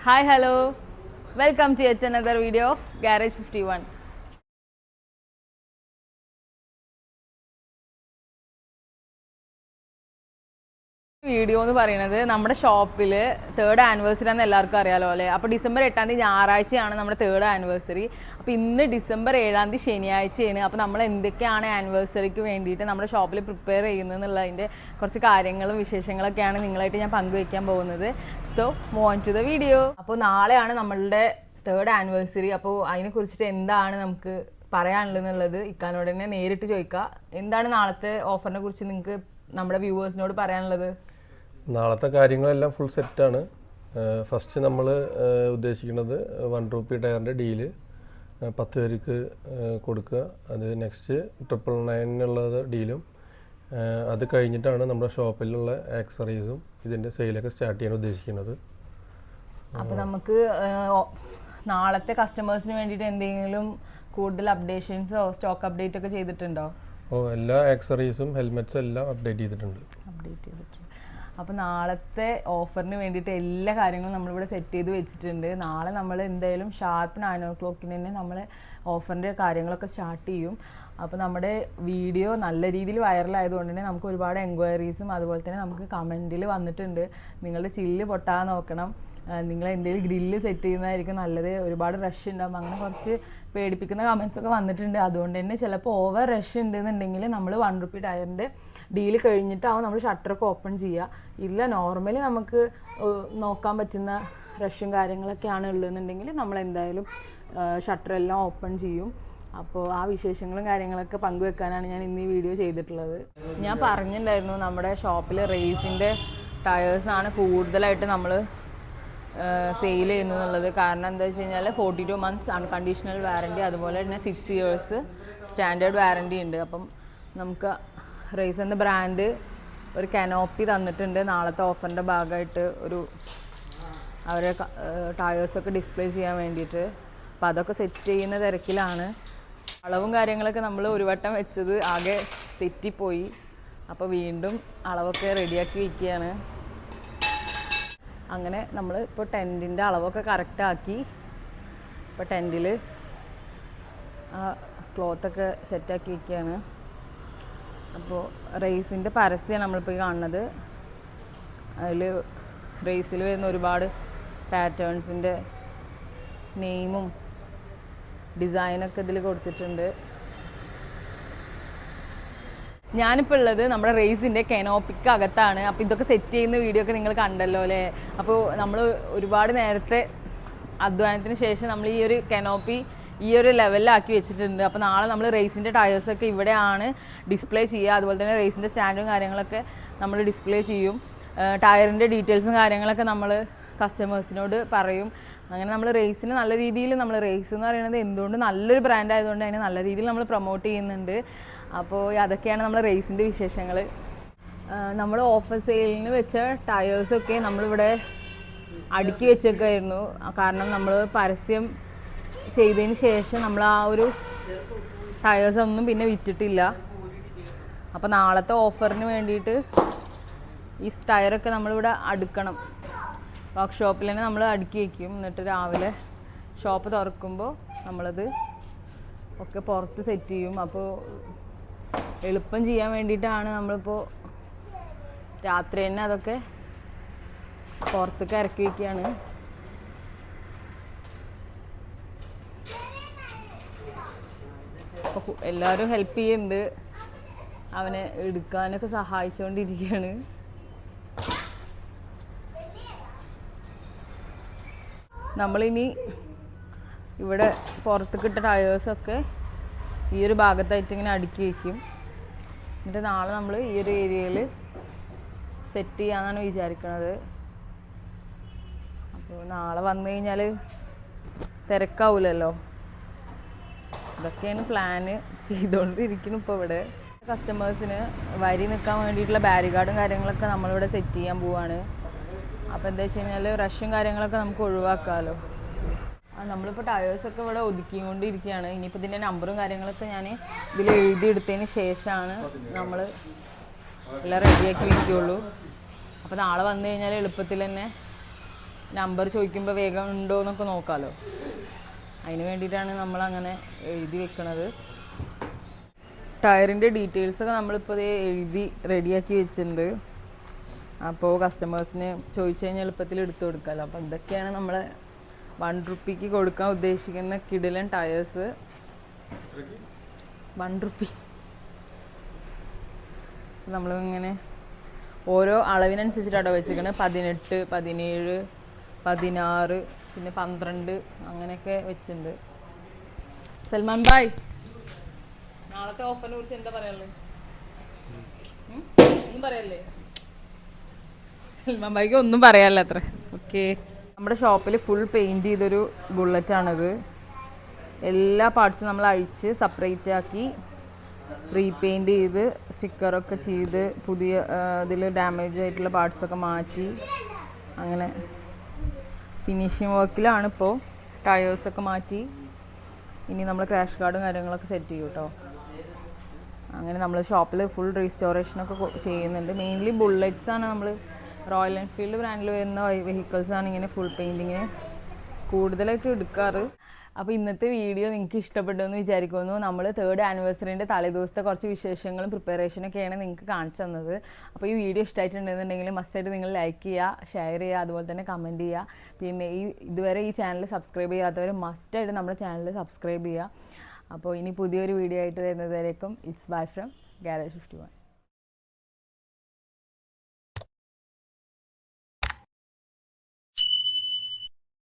Hi, hello. Welcome to yet another video of Garage 51. Video എന്ന് പറയുന്നത് നമ്മുടെ ഷോപ്പിൽ 3rd ആനിവേഴ്സറി ആണെന്ന് എല്ലാവർക്കും അറിയാലോ അല്ലേ. അപ്പോൾ ഡിസംബർ 8 ഞായറാഴ്ചയാണ് നമ്മുടെ 3rd ആനിവേഴ്സറി. അപ്പോൾ ഇന്ന് ഡിസംബർ 7 ശനിയാഴ്ചയാണ്. അപ്പോൾ നമ്മൾ എന്തൊക്കെയാണ് ആനിവേഴ്സറിക്ക് വേണ്ടിയിട്ട് നമ്മുടെ ഷോപ്പിൽ പ്രിപ്പയർ ചെയ്യുന്നത് എന്നുള്ളതിൻ്റെ കുറച്ച് കാര്യങ്ങളും വിശേഷങ്ങളൊക്കെയാണ് നിങ്ങളായിട്ട് ഞാൻ പങ്കുവയ്ക്കാൻ പോകുന്നത്. So move on to the video. അപ്പോൾ നാളെയാണ് നമ്മളുടെ 3rd ആനിവേഴ്സറി. അപ്പോൾ അതിനെക്കുറിച്ചിട്ട് എന്താണ് നമുക്ക് പറയാനുള്ളതെന്നുള്ളത് ഇക്കാനോട് തന്നെ നേരിട്ട് ചോദിക്കുക. എന്താണ് നാളത്തെ ഓഫറിനെ കുറിച്ച് നിങ്ങൾക്ക് നമ്മുടെ വ്യൂവേഴ്സിനോട് പറയാനുള്ളത്? നാളത്തെ കാര്യങ്ങളെല്ലാം ഫുൾ സെറ്റാണ്. ഫസ്റ്റ് നമ്മൾ ഉദ്ദേശിക്കുന്നത് 1 രൂപ ടയറിൻ്റെ ഡീല് 10 പേർക്ക് കൊടുക്കുക. അത് നെക്സ്റ്റ് 999 ഡീലും അത് കഴിഞ്ഞിട്ടാണ് നമ്മുടെ ഷോപ്പിലുള്ള ആക്സറീസും ഇതിൻ്റെ സെയിലൊക്കെ സ്റ്റാർട്ട് ചെയ്യാൻ ഉദ്ദേശിക്കുന്നത്. അപ്പോൾ നമുക്ക് നാളത്തെ കസ്റ്റമേഴ്സിന് വേണ്ടിയിട്ട് എന്തെങ്കിലും കൂടുതൽ അപ്ഡേഷൻസോ സ്റ്റോക്ക് അപ്ഡേറ്റ് ഒക്കെ ചെയ്തിട്ടുണ്ടോ? എല്ലാ ആക്സറീസും ഹെൽമെറ്റ്സും എല്ലാം അപ്ഡേറ്റ് ചെയ്തിട്ടുണ്ട്. അപ്പോൾ നാളത്തെ ഓഫറിന് വേണ്ടിയിട്ട് എല്ലാ കാര്യങ്ങളും നമ്മളിവിടെ സെറ്റ് ചെയ്ത് വെച്ചിട്ടുണ്ട്. നാളെ നമ്മൾ എന്തായാലും ഷാർപ്പ് 9 o'clock തന്നെ നമ്മൾ ഓഫറിൻ്റെ കാര്യങ്ങളൊക്കെ സ്റ്റാർട്ട് ചെയ്യും. അപ്പോൾ നമ്മുടെ വീഡിയോ നല്ല രീതിയിൽ വൈറലായതുകൊണ്ട് തന്നെ നമുക്ക് ഒരുപാട് എൻക്വയറീസും അതുപോലെ തന്നെ നമുക്ക് കമൻറ്റിൽ വന്നിട്ടുണ്ട്, നിങ്ങളുടെ ചില്ല് പൊട്ടാൻ നോക്കണം, നിങ്ങൾ എന്തെങ്കിലും ഗ്രില്ല് സെറ്റ് ചെയ്യുന്നതായിരിക്കും നല്ലത്, ഒരുപാട് റഷ് ഉണ്ടാകും, അങ്ങനെ കുറച്ച് പേടിപ്പിക്കുന്ന കമൻസ് ഒക്കെ വന്നിട്ടുണ്ട്. അതുകൊണ്ട് തന്നെ ചിലപ്പോൾ ഓവർ റഷ് ഉണ്ടെന്നുണ്ടെങ്കിൽ നമ്മൾ 1 രൂപ ടയറിൻ്റെ ഡീൽ കഴിഞ്ഞിട്ടാവും നമ്മൾ ഷട്ടറൊക്കെ ഓപ്പൺ ചെയ്യുക. ഇല്ല നോർമലി നമുക്ക് നോക്കാൻ പറ്റുന്ന റഷും കാര്യങ്ങളൊക്കെയാണ് ഉള്ളതെന്നുണ്ടെങ്കിൽ നമ്മൾ എന്തായാലും ഷട്ടറെല്ലാം ഓപ്പൺ ചെയ്യും. അപ്പോൾ ആ വിശേഷങ്ങളും കാര്യങ്ങളൊക്കെ പങ്കുവെക്കാനാണ് ഞാൻ ഇന്ന് ഈ വീഡിയോ ചെയ്തിട്ടുള്ളത്. ഞാൻ പറഞ്ഞിട്ടുണ്ടായിരുന്നു നമ്മുടെ ഷോപ്പിൽ റേസിൻ്റെ ടയേഴ്സാണ് കൂടുതലായിട്ട് നമ്മൾ സെയിൽ ചെയ്യുന്നതെന്നുള്ളത്. കാരണം എന്താ വെച്ച് കഴിഞ്ഞാൽ 42 months അൺകണ്ടീഷണൽ വാറൻറ്റി, അതുപോലെ തന്നെ 6 years സ്റ്റാൻഡേർഡ് വാറൻറ്റി ഉണ്ട്. അപ്പം നമുക്ക് റേസ് എന്ന ബ്രാൻഡ് ഒരു കനോപ്പി തന്നിട്ടുണ്ട് നാളത്തെ ഓഫറിൻ്റെ ഭാഗമായിട്ട്, ഒരു അവരെ ടയേഴ്സൊക്കെ ഡിസ്പ്ലേ ചെയ്യാൻ വേണ്ടിയിട്ട്. അപ്പോൾ അതൊക്കെ സെറ്റ് ചെയ്യുന്ന തിരക്കിലാണ്. അളവും കാര്യങ്ങളൊക്കെ നമ്മൾ ഒരു വട്ടം വെച്ചത് ആകെ തെറ്റിപ്പോയി. അപ്പോൾ വീണ്ടും അളവൊക്കെ റെഡിയാക്കി വയ്ക്കുകയാണ്. അങ്ങനെ നമ്മൾ ഇപ്പോൾ ടെൻറ്റിൻ്റെ അളവൊക്കെ കറക്റ്റാക്കി ഇപ്പോൾ ടെൻറ്റിൽ ക്ലോത്തൊക്കെ സെറ്റാക്കി വയ്ക്കുകയാണ്. അപ്പോൾ റേസിൻ്റെ പരസ്യമാണ് നമ്മളിപ്പോൾ കാണുന്നത്. അതിൽ റേസിൽ വരുന്ന ഒരുപാട് പാറ്റേൺസിൻ്റെ നെയിമും ഡിസൈനൊക്കെ ഇതിൽ കൊടുത്തിട്ടുണ്ട്. ഞാനിപ്പോൾ ഉള്ളത് നമ്മുടെ റേസിൻ്റെ കെനോപ്പിക്ക് അകത്താണ്. അപ്പോൾ ഇതൊക്കെ സെറ്റ് ചെയ്യുന്ന വീഡിയോ ഒക്കെ നിങ്ങൾ കണ്ടല്ലോ അല്ലേ. അപ്പോൾ നമ്മൾ ഒരുപാട് നേരത്തെ അധ്വാനത്തിന് ശേഷം നമ്മൾ ഈ ഒരു കെനോപ്പി ഈ ഒരു ലെവലിലാക്കി വെച്ചിട്ടുണ്ട്. അപ്പോൾ നാളെ നമ്മൾ റേസിൻ്റെ ടയേഴ്സൊക്കെ ഇവിടെയാണ് ഡിസ്പ്ലേ ചെയ്യുക. അതുപോലെ തന്നെ റേസിൻ്റെ സ്റ്റാൻഡും കാര്യങ്ങളൊക്കെ നമ്മൾ ഡിസ്പ്ലേ ചെയ്യും. ടയറിൻ്റെ ഡീറ്റെയിൽസും കാര്യങ്ങളൊക്കെ നമ്മൾ കസ്റ്റമേഴ്സിനോട് പറയും. അങ്ങനെ നമ്മൾ റേസിന് നല്ല രീതിയിൽ നമ്മൾ റേസ് എന്ന് പറയുന്നത് എന്തുകൊണ്ട് നല്ലൊരു ബ്രാൻഡ് ആയതുകൊണ്ട് അതിനെ നല്ല രീതിയിൽ നമ്മൾ പ്രൊമോട്ട് ചെയ്യുന്നുണ്ട്. അപ്പോൾ അതൊക്കെയാണ് നമ്മൾ റേസിൻ്റെ വിശേഷങ്ങൾ. നമ്മൾ ഓഫർ സെയിലിന് വെച്ച ടയേഴ്സൊക്കെ നമ്മളിവിടെ അടുക്കി വെച്ചൊക്കെയായിരുന്നു. കാരണം നമ്മൾ പരസ്യം ചെയ്തതിന് ശേഷം നമ്മൾ ആ ഒരു ടയേഴ്സൊന്നും പിന്നെ വിറ്റിട്ടില്ല. അപ്പോൾ നാളത്തെ ഓഫറിന് വേണ്ടിയിട്ട് ഈ ടയറൊക്കെ നമ്മളിവിടെ അടുക്കണം. വർക്ക്ഷോപ്പിൽ തന്നെ നമ്മൾ അടുക്കി വയ്ക്കും. എന്നിട്ട് രാവിലെ ഷോപ്പ് തുറക്കുമ്പോൾ നമ്മളത് ഒക്കെ പുറത്ത് സെറ്റ് ചെയ്യും. അപ്പോൾ എളുപ്പം ചെയ്യാൻ വേണ്ടിയിട്ടാണ് നമ്മളിപ്പോൾ രാത്രി തന്നെ അതൊക്കെ പുറത്തേക്ക് ഇറക്കി വയ്ക്കുകയാണ്. അപ്പോൾ എല്ലാവരും ഹെൽപ്പ് ചെയ്യുന്നുണ്ട്, അവനെ എടുക്കാനൊക്കെ സഹായിച്ചുകൊണ്ടിരിക്കുകയാണ്. നമ്മളിനി ഇവിടെ പുറത്തേക്കിട്ട ടയേഴ്സൊക്കെ ഈ ഒരു ഭാഗത്തായിട്ട് ഇങ്ങനെ അടുക്കി വയ്ക്കും. എന്നിട്ട് നാളെ നമ്മൾ ഈ ഒരു ഏരിയയിൽ സെറ്റ് ചെയ്യാമെന്നാണ് വിചാരിക്കുന്നത്. അപ്പോൾ നാളെ വന്നു കഴിഞ്ഞാൽ തിരക്കാവില്ലല്ലോ. ഇതൊക്കെയാണ് പ്ലാന് ചെയ്തുകൊണ്ടിരിക്കുന്നു. ഇപ്പോൾ ഇവിടെ കസ്റ്റമേഴ്സിന് വരി നിൽക്കാൻ വേണ്ടിയിട്ടുള്ള ബാരികാർഡും കാര്യങ്ങളൊക്കെ നമ്മളിവിടെ സെറ്റ് ചെയ്യാൻ പോവാണ്. അപ്പോൾ എന്താ വെച്ച് കഴിഞ്ഞാൽ റഷും കാര്യങ്ങളൊക്കെ നമുക്ക് ഒഴിവാക്കാമല്ലോ. നമ്മളിപ്പോൾ ടയേഴ്സൊക്കെ ഇവിടെ ഒതുക്കിക്കൊണ്ടിരിക്കുകയാണ്. ഇനിയിപ്പോൾ ഇതിൻ്റെ നമ്പറും കാര്യങ്ങളൊക്കെ ഞാൻ ഇതിൽ എഴുതിയെടുത്തതിന് ശേഷമാണ് നമ്മൾ എല്ലാം റെഡിയാക്കി വയ്ക്കുകയുള്ളൂ. അപ്പോൾ നാളെ വന്നു കഴിഞ്ഞാൽ എളുപ്പത്തിൽ തന്നെ നമ്പർ ചോദിക്കുമ്പോൾ വേഗം ഉണ്ടോ എന്നൊക്കെ നോക്കാമല്ലോ. അതിന് വേണ്ടിയിട്ടാണ് നമ്മളങ്ങനെ എഴുതി വെക്കണത്. ടയറിൻ്റെ ഡീറ്റെയിൽസൊക്കെ നമ്മളിപ്പോൾ ഇത് എഴുതി റെഡിയാക്കി വെച്ചിട്ടുണ്ട്. അപ്പോൾ കസ്റ്റമേഴ്സിന് ചോദിച്ചു കഴിഞ്ഞാൽ എളുപ്പത്തിൽ എടുത്തു കൊടുക്കാമല്ലോ. അപ്പോൾ ഇതൊക്കെയാണ് നമ്മൾ 1 റുപ്പിക്ക് കൊടുക്കാൻ ഉദ്ദേശിക്കുന്ന കിടിലൻ ടയേഴ്സ്. 1 റുപ്പി നമ്മളിങ്ങനെ ഓരോ അളവിനനുസരിച്ചിട്ടാണ് വെച്ചിരിക്കുന്നത്. 18, 17, 16, പിന്നെ 12 അങ്ങനെയൊക്കെ വെച്ചിട്ടുണ്ട്. സൽമാൻ ഭായ്, നാളത്തെ ഓഫറിനെ കുറിച്ച് എന്താ പറയാനുള്ളത്? ഒന്നും പറയല്ലേ? സൽമാൻ ഭായിക്ക് ഒന്നും പറയാനില്ല അത്ര. ഓക്കെ, നമ്മുടെ ഷോപ്പിൽ ഫുൾ പെയിൻറ് ചെയ്തൊരു ബുള്ളറ്റാണിത്. എല്ലാ പാർട്സും നമ്മൾ അഴിച്ച് സെപ്പറേറ്റ് ആക്കി റീപെയിൻറ് ചെയ്ത് സ്റ്റിക്കറൊക്കെ ചെയ്ത് പുതിയ ഇതിൽ ഡാമേജ് ആയിട്ടുള്ള പാർട്സൊക്കെ മാറ്റി അങ്ങനെ ഫിനിഷിങ് വർക്കിലാണ് ഇപ്പോൾ. ടയേഴ്സൊക്കെ മാറ്റി ഇനി നമ്മൾ ക്രാഷ് കാർഡും കാര്യങ്ങളൊക്കെ സെറ്റ് ചെയ്യും കേട്ടോ. അങ്ങനെ നമ്മൾ ഷോപ്പിൽ ഫുൾ റീസ്റ്റോറേഷനൊക്കെ ചെയ്യുന്നുണ്ട്. മെയിൻലി ബുള്ളറ്റ്സാണ് നമ്മൾ റോയൽ എൻഫീൽഡ് ബ്രാൻഡിൽ വരുന്ന വെഹിക്കിൾസാണ് ഇങ്ങനെ ഫുൾ പെയിൻറ്റിങ്ങിന് കൂടുതലായിട്ട് എടുക്കാറ്. അപ്പോൾ ഇന്നത്തെ വീഡിയോ നിങ്ങൾക്ക് ഇഷ്ടപ്പെട്ടു എന്ന് വിചാരിക്കുന്നു. നമ്മൾ 3rd ആനിവേഴ്സറിൻ്റെ തലേദിവസത്തെ കുറച്ച് വിശേഷങ്ങളും പ്രിപ്പറേഷനൊക്കെയാണ് നിങ്ങൾക്ക് കാണിച്ചു തന്നത്. അപ്പോൾ ഈ വീഡിയോ ഇഷ്ടമായിട്ടുണ്ടെന്നുണ്ടെങ്കിൽ മസ്റ്റായിട്ട് നിങ്ങൾ ലൈക്ക് ചെയ്യുക, ഷെയർ ചെയ്യുക, അതുപോലെ തന്നെ കമൻറ്റ് ചെയ്യുക. പിന്നെ ഇതുവരെ ഈ ചാനൽ സബ്സ്ക്രൈബ് ചെയ്യാത്തവർ മസ്റ്റായിട്ട് നമ്മുടെ ചാനൽ സബ്സ്ക്രൈബ് ചെയ്യുക. അപ്പോൾ ഇനി പുതിയൊരു വീഡിയോ ആയിട്ട് വരുന്നതുവരേക്കും ഇറ്റ്സ് ബൈ ഫ്രം ഗാരേജ് 51.